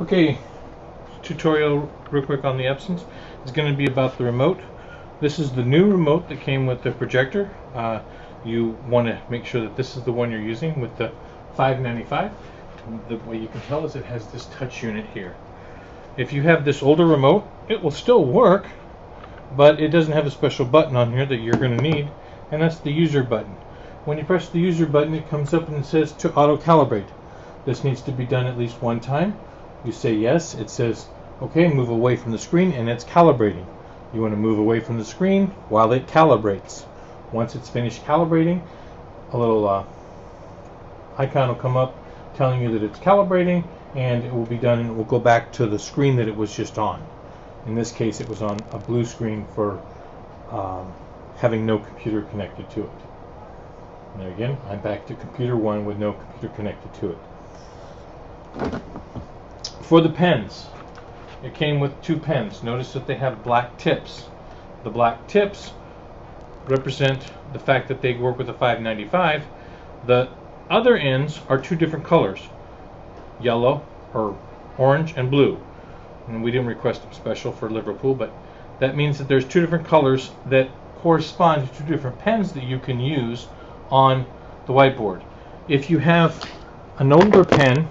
Okay, tutorial real quick on the Epsons. It's going to be about the remote. This is the new remote that came with the projector. You want to make sure that this is the one you're using with the 595. The way you can tell is it has this touch unit here. If you have this older remote, it will still work, but it doesn't have a special button on here that you're going to need, and that's the user button. When you press the user button, it comes up and it says to auto calibrate. This needs to be done at least one time. You say yes, it says okay, move away from the screen, and it's calibrating. You want to move away from the screen while it calibrates. Once it's finished calibrating, a little icon will come up telling you that it's calibrating, and it will be done, and it will go back to the screen that it was just on. In this case, it was on a blue screen for having no computer connected to it. And there again, I'm back to computer 1 with no computer connected to it. For the pens, it came with two pens. Notice that they have black tips. The black tips represent the fact that they work with a 595. The other ends are two different colors, yellow or orange and blue. And we didn't request them special for Liverpool, but that means that there's two different colors that correspond to two different pens that you can use on the whiteboard. If you have an older pen,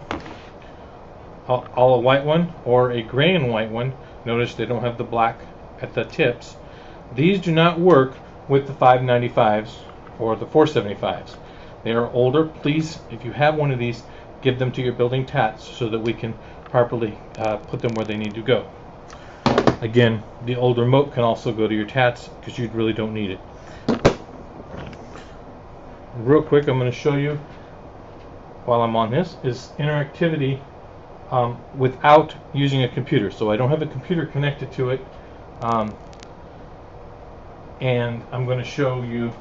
all a white one or a gray and white one, notice they don't have the black at the tips. These do not work with the 595s or the 475s. They are older. Please, if you have one of these, give them to your building tats so that we can properly put them where they need to go. Again, the older remote can also go to your tats because you really don't need it. Real quick, I'm going to show you while I'm on this is interactivity without using a computer. So I don't have a computer connected to it, and I'm going to show you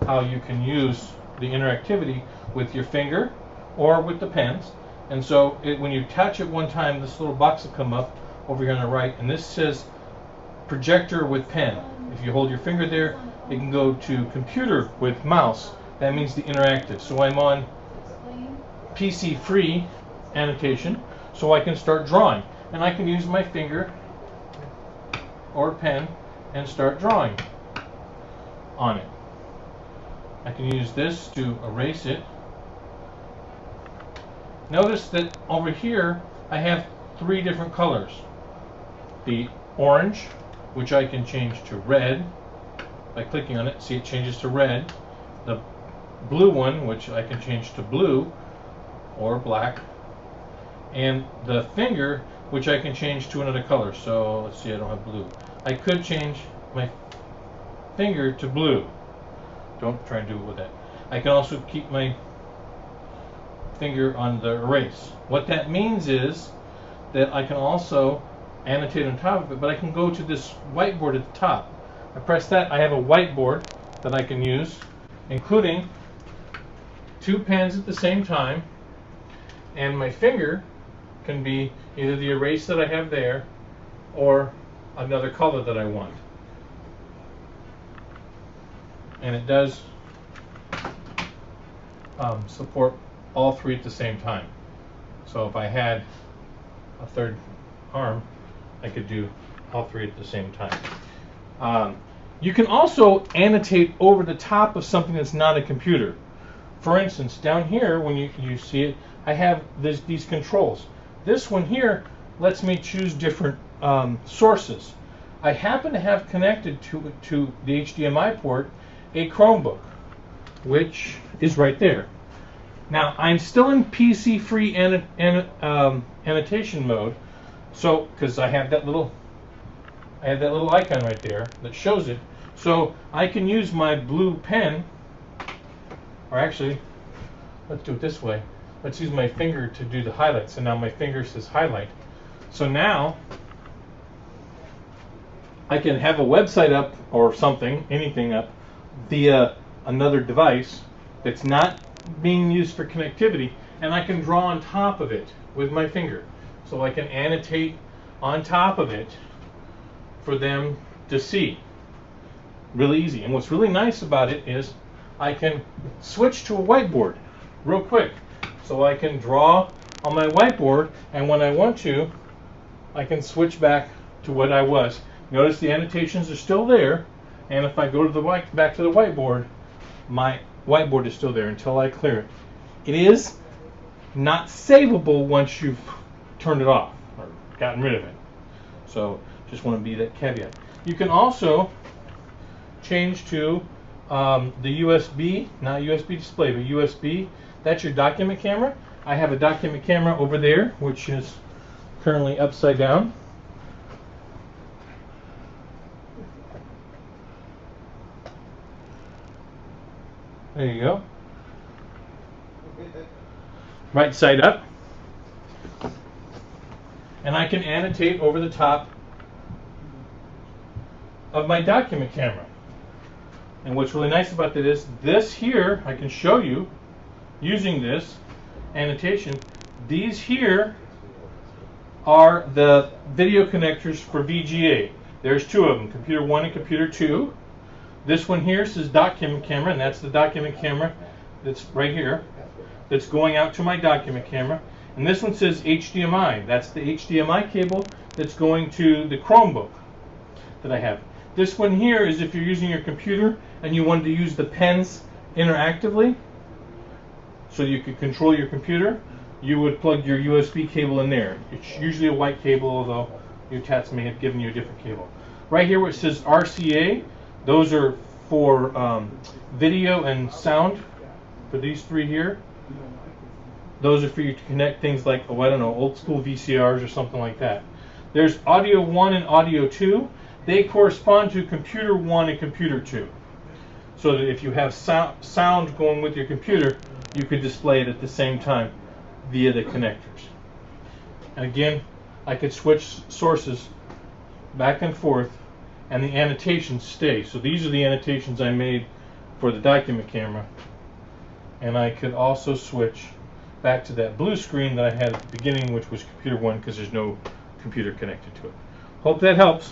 how you can use the interactivity with your finger or with the pens. And so when you touch it one time, this little box will come up over here on the right, and this says projector with pen. If you hold your finger there, it can go to computer with mouse. That means the interactive. So I'm on PC Free Annotation, so I can start drawing, and I can use my finger or pen and start drawing on it. I can use this to erase it. Notice that over here I have three different colors. The orange, which I can change to red by clicking on it. See, it changes to red. The blue one, which I can change to blue or black. And the finger, which I can change to another color. So let's see, I don't have blue. I could change my finger to blue. Don't try and do it with that. I can also keep my finger on the erase. What that means is that I can also annotate on top of it, but I can go to this whiteboard at the top. I press that, I have a whiteboard that I can use, including two pens at the same time, and my finger can be either the erase that I have there or another color that I want. And it does support all three at the same time. So if I had a third arm, I could do all three at the same time. You can also annotate over the top of something that's not a computer. For instance, down here, when you see it, I have these controls. This one here lets me choose different sources. I happen to have connected to the HDMI port a Chromebook, which is right there. Now, I'm still in PC Free Annotation mode, so because I have that little icon right there that shows it, so I can use my blue pen, or actually, let's do it this way. Let's use my finger to do the highlights, and now my finger says highlight. So now I can have a website up or something, anything up, via another device that's not being used for connectivity, and I can draw on top of it with my finger. So I can annotate on top of it for them to see. Really easy. And what's really nice about it is I can switch to a whiteboard real quick. So I can draw on my whiteboard, and when I want to, I can switch back to what I was. Notice the annotations are still there, and if I go to the back to the whiteboard, my whiteboard is still there until I clear it. It is not savable once you've turned it off or gotten rid of it. So just want to be that caveat. You can also change to the USB, not USB display, but USB. That's your document camera. I have a document camera over there, which is currently upside down. There you go. Right side up. And I can annotate over the top of my document camera. And what's really nice about that is this here, I can show you using this annotation. These here are the video connectors for VGA. There's two of them, computer 1 and computer 2. This one here says document camera, and that's the document camera that's right here, that's going out to my document camera. And this one says HDMI. That's the HDMI cable that's going to the Chromebook that I have. This one here is if you're using your computer and you wanted to use the pens interactively, so you could control your computer, you would plug your USB cable in there. It's usually a white cable, although your tats may have given you a different cable. Right here where it says RCA, those are for video and sound, for these three here. Those are for you to connect things like, oh, I don't know, old school VCRs or something like that. There's audio 1 and audio 2. They correspond to computer 1 and computer 2. So that if you have sound going with your computer, you could display it at the same time via the connectors. And again, I could switch sources back and forth, and the annotations stay. So these are the annotations I made for the document camera. And I could also switch back to that blue screen that I had at the beginning, which was computer 1, because there's no computer connected to it. Hope that helps.